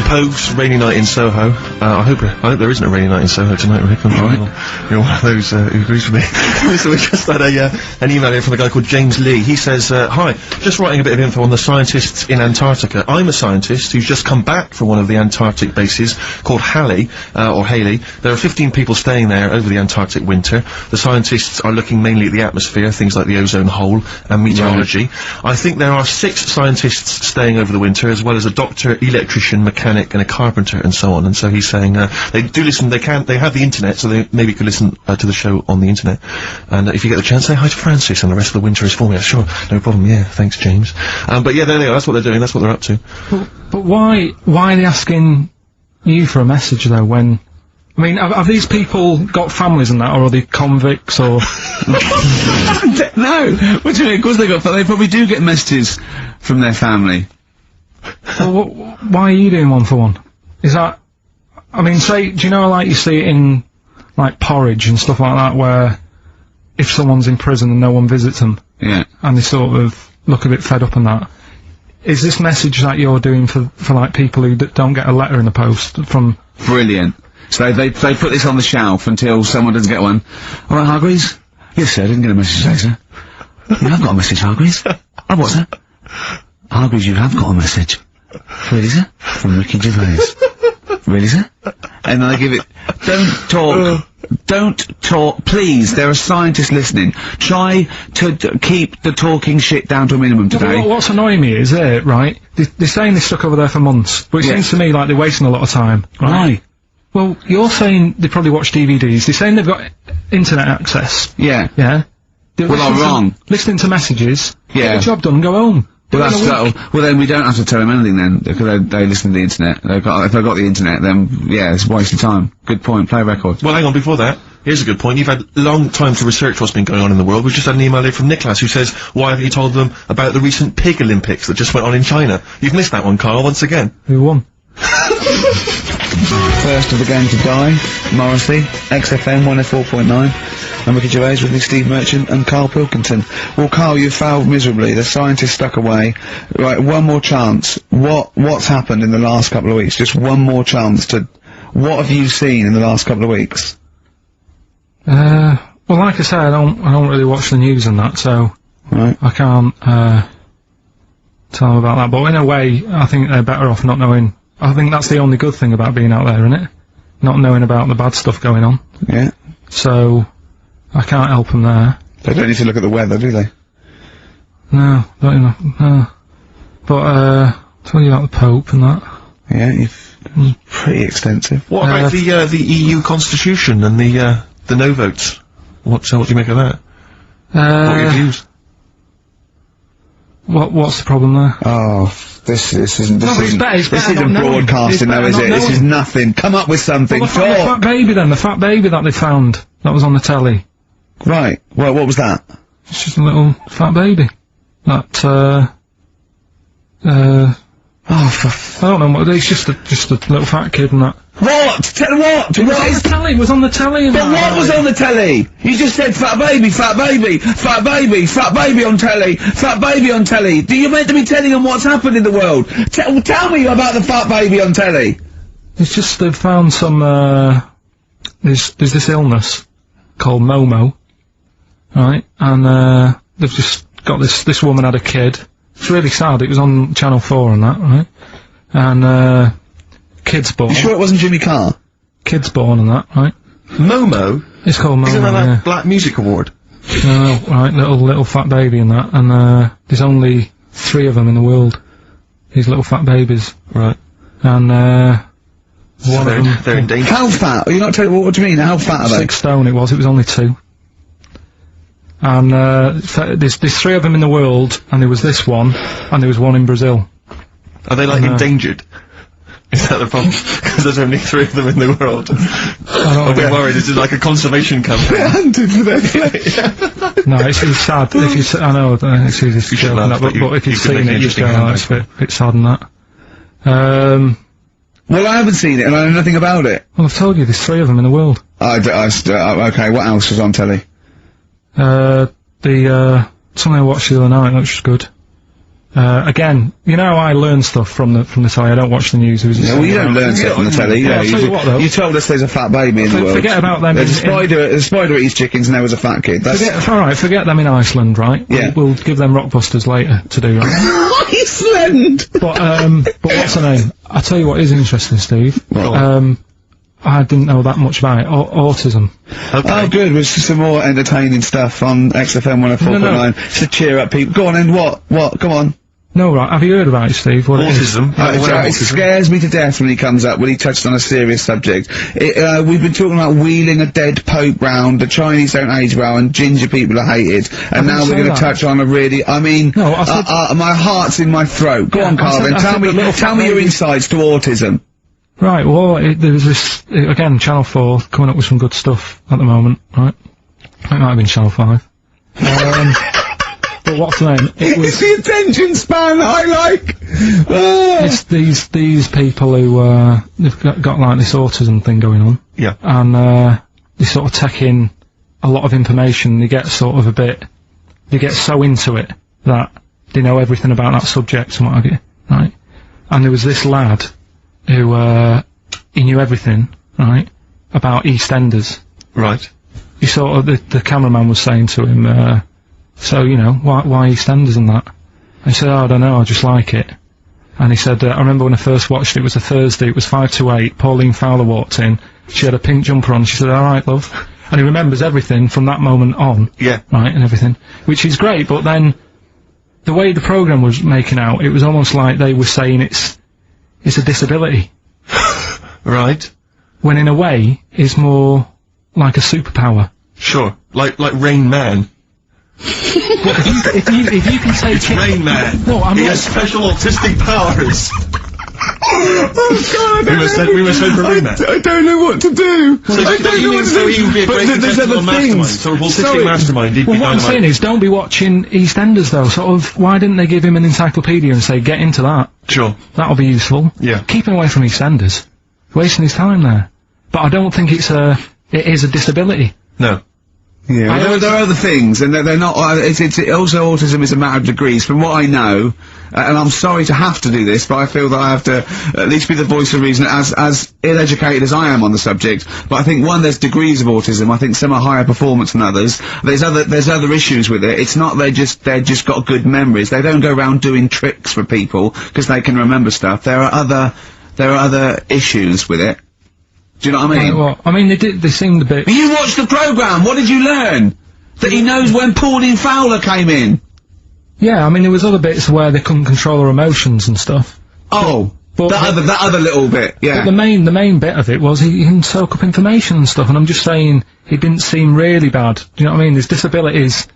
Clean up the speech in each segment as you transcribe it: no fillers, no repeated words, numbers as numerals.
Pogues, rainy night in Soho. I hope there isn't a rainy night in Soho tonight, Rick. You're one of those who agrees with me. So we just had an email here from a guy called James Lee. He says, hi, just writing a bit of info on the scientists in Antarctica. I'm a scientist who's just come back from one of the Antarctic bases called Halley, or Haley. There are 15 people staying there over the Antarctic winter. The scientists are looking mainly at the atmosphere, things like the ozone hole, and meteorology. I think there are 6 scientists staying over the winter, as well as a doctor, electrician, mechanic, and a carpenter, and so on. And so he's saying, they do listen, they have the internet, so they maybe could listen to the show on the internet. And if you get the chance, say hi to Francis, and the rest of the winter is for me. Sure, no problem, yeah, thanks, James. But yeah, there they are, that's what they're doing, that's what they're up to. But why are they asking you for a message, though, when... I mean, have these people got families and that, or are they convicts, or... No! What do you mean? Of course they probably do get messages from their family. Well, why are you doing one for one? Is that... I mean, say, do you know, like, you see it in, like, Porridge and stuff like that, where if someone's in prison and no one visits them... Yeah. And they sort of look a bit fed up and that... Is this message that you're doing for like, people who don't get a letter in the post from... Brilliant. So they put this on the shelf until someone doesn't get one. All right, Hargreaves? Yes, sir, I didn't get a message today, sir. You have got a message, Hargreaves. Oh, what, sir? Hargreaves, you have got a message. Really, sir? From Ricky Gervais. Really, sir? And then they give it... Don't talk, please, there are scientists listening. Try to keep the talking shit down to a minimum today. Well, what's annoying me is, right, they're saying they're stuck over there for months, but it seems to me like they're wasting a lot of time. Right? Well, you're saying they probably watch DVDs, they're saying they've got internet access. Yeah. Yeah? Well, I'm wrong. Listening to messages, yeah. Get the job done, go home. Well, well then we don't have to tell them anything then, because they listen to the internet. If they've got the internet, then, yeah, it's a waste of time. Good point, play a record. Well, hang on, before that, here's a good point. You've had long time to research what's been going on in the world. We've just had an email here from Nicholas who says, why haven't you told them about the recent pig Olympics that just went on in China? You've missed that one, Carl, once again. Who won? First of the game to die, Morrissey, XFM 104.9, and Ricky Gervais with me, Steve Merchant, and Karl Pilkington. Well, Karl, you failed miserably. The scientists stuck away. Right, one more chance. What's happened in the last couple of weeks? Just one more chance to... What have you seen in the last couple of weeks? Well, like I say, I don't really watch the news and that, so... Right. I can't, tell them about that. But in a way, I think they're better off not knowing... I think that's the only good thing about being out there, isn't it? Not knowing about the bad stuff going on. Yeah. So, I can't help them there. They don't need to look at the weather, do they? No, don't you know, no. But, tell you about the Pope and that. Yeah, pretty extensive. What about the EU Constitution and the no votes? What do you make of that? What are your views? What's the problem there? Oh, this isn't broadcasting though, is it? This is nothing. Come up with something. Well, the fat baby then, the fat baby that they found, that was on the telly. Right, well, what was that? It's just a little fat baby. That, I don't know what, it's just a little fat kid and that. What? Tell what? It was on the telly. But what was on the telly? You just said fat baby, fat baby, fat baby, fat baby on telly, fat baby on telly. Do you meant to be telling them what's happened in the world? Tell me about the fat baby on telly. It's just they've found some, there's this illness called Momo, right? And, they've just got this woman had a kid. It's really sad, it was on Channel 4 and that, right? And, kid's born. You sure it wasn't Jimmy Carr? Kid's born and that, right? Momo? It's called Momo, Isn't that Black Music Award? No, right, little fat baby and that, and, there's only 3 of them in the world. These little fat babies. Right. And, so one of them... They're in danger. How fat? Are you not telling what do you mean? How fat are they? 6 stone it was only 2. And, there's 3 of them in the world, and there was this one, and there was one in Brazil. Are they, like, endangered? Is that the problem? Because there's only 3 of them in the world. I'm a bit worried, this is like a conservation campaign. Hunted for their flesh. No, it's sad. If you I know, it's easy to joke on that, but if you've seen it, you'd go, oh, it's a bit sad and that. Well, I haven't seen it, and I know nothing about it. Well, I've told you, there's 3 of them in the world. Okay, what else was on telly? Something I watched the other night, which was good. Again, you know how I learn stuff from the telly. I don't watch the news. Well, you don't learn stuff on the telly. Yeah, I'll tell you what, though. You told us there's a fat baby in the world. Forget about them. There's a spider eats chickens and there was a fat kid. That's Alright, forget them in Iceland, right? Yeah. We'll give them Rockbusters later to do, right? Iceland! But what's the name? I'll tell you what is interesting, Steve. I didn't know that much about it. Autism. Okay. Oh, good. There's some more entertaining stuff on XFM 104.9. No. To cheer up people. Go on, and what? Come on. No, right. Have you heard about it, Steve? What it is? Autism. It scares me to death when he comes up, when he touched on a serious subject. We've been talking about wheeling a dead pope round, the Chinese don't age well, and ginger people are hated, and now we're going to touch on a really, I mean, No, I said- my heart's in my throat. Go Yeah, on, Carl, then I said tell me your insights to autism. Right, well, there's this, again, Channel 4 coming up with some good stuff at the moment, right? It might have been Channel 5. But what's the name? It was... It's the attention span I like! It's these people who, they've got like this autism thing going on. Yeah. And, they sort of take in a lot of information, they get sort of they get so into it that they know everything about that subject and what have you, right? And there was this lad who, he knew everything, right, about EastEnders. Right. He sort of, the cameraman was saying to him, so, you know, why EastEnders and that? And he said, oh, I don't know, I just like it. And he said, I remember when I first watched it, it was a Thursday, it was 5 to 8, Pauline Fowler walked in, she had a pink jumper on, she said, alright, love. And he remembers everything from that moment on. Yeah. Right, and everything. Which is great, but then, the way the programme was making out, it was almost like they were saying it's a disability. Right. When in a way, it's more like a superpower. Sure. Like Rain Man. If you can take It's Rain Man. No, I'm he not- has special autistic powers. Oh, God, we must send for Rain Man. I don't know what to do. So he would be a great contestant on Mastermind. So a autistic mastermind. He'd be Well, what I'm dynamite. saying is, don't be watching EastEnders though. Sort of, why didn't they give him an encyclopedia and say, get into that? Sure. That'll be useful. Yeah. Keep him away from EastEnders. Wasting his time there. But I don't think it is a disability. No. Yeah, there are other things, and they're not. It's also autism is a matter of degrees. From what I know, and I'm sorry to have to do this, but I feel that I have to at least be the voice of reason, as ill-educated as I am on the subject. But I think there's degrees of autism. I think some are higher performance than others. There's other issues with it. It's not they're just got good memories. They don't go around doing tricks for people because they can remember stuff. There are other issues with it. Do you know what I mean? Right, well, I mean, they seemed a bit... You watched the programme, what did you learn? That he knows when Pauline Fowler came in? Yeah, I mean, there was other bits where they couldn't control their emotions and stuff. Oh, But- that other little bit, yeah. But the main bit of it was he can soak up information and stuff, and I'm just saying, it didn't seem really bad. Do you know what I mean? There's disabilities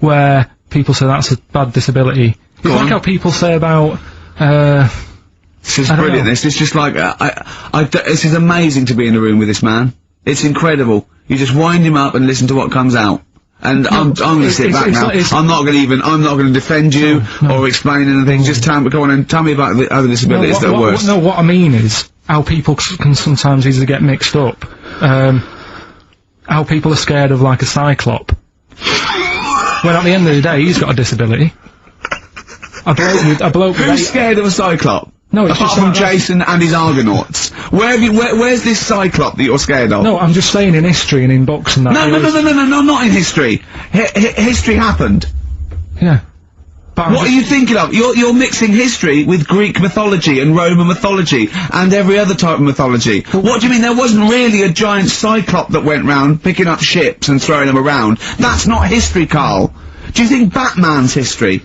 where people say that's a bad disability. It's like how people say about, This is I don't brilliant. know. This is just like, this is amazing to be in a room with this man. It's incredible. You just wind him up and listen to what comes out. And I'm gonna sit back now. I'm not gonna defend you or explain anything. Just go on and tell me about the other disabilities that are worse. No, what I mean is, how people can sometimes easily get mixed up. How people are scared of, like, a CYCLOP. When at the end of the day, he's got a disability. A bloke with Who's scared of a Cyclop? No, it's apart just from like that. Jason and his Argonauts. Where's this Cyclop that you're scared of? No, I'm just saying in history and in books and that. No, not in history. History happened. Yeah. But What are you thinking of? You're mixing history with Greek mythology and Roman mythology and every other type of mythology. What do you mean there wasn't really a giant Cyclop that went round picking up ships and throwing them around? That's not history, Carl. Do you think Batman's history?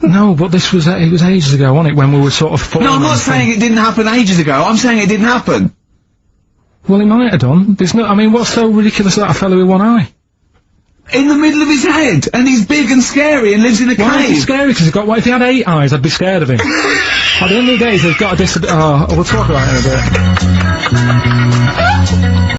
No, but this was it was ages ago, wasn't it? When we were sort of. No, I'm not saying it didn't happen ages ago. I'm saying it didn't happen. Well, it might have done. There's no. I mean, what's so ridiculous about a fellow with one eye? In the middle of his head, and he's big and scary and lives in a Why is he cave. scary? Because he's got. What if he had 8 eyes? I'd be scared of him. At the end of the day, he's got a disability. Oh, we'll talk about it in a bit.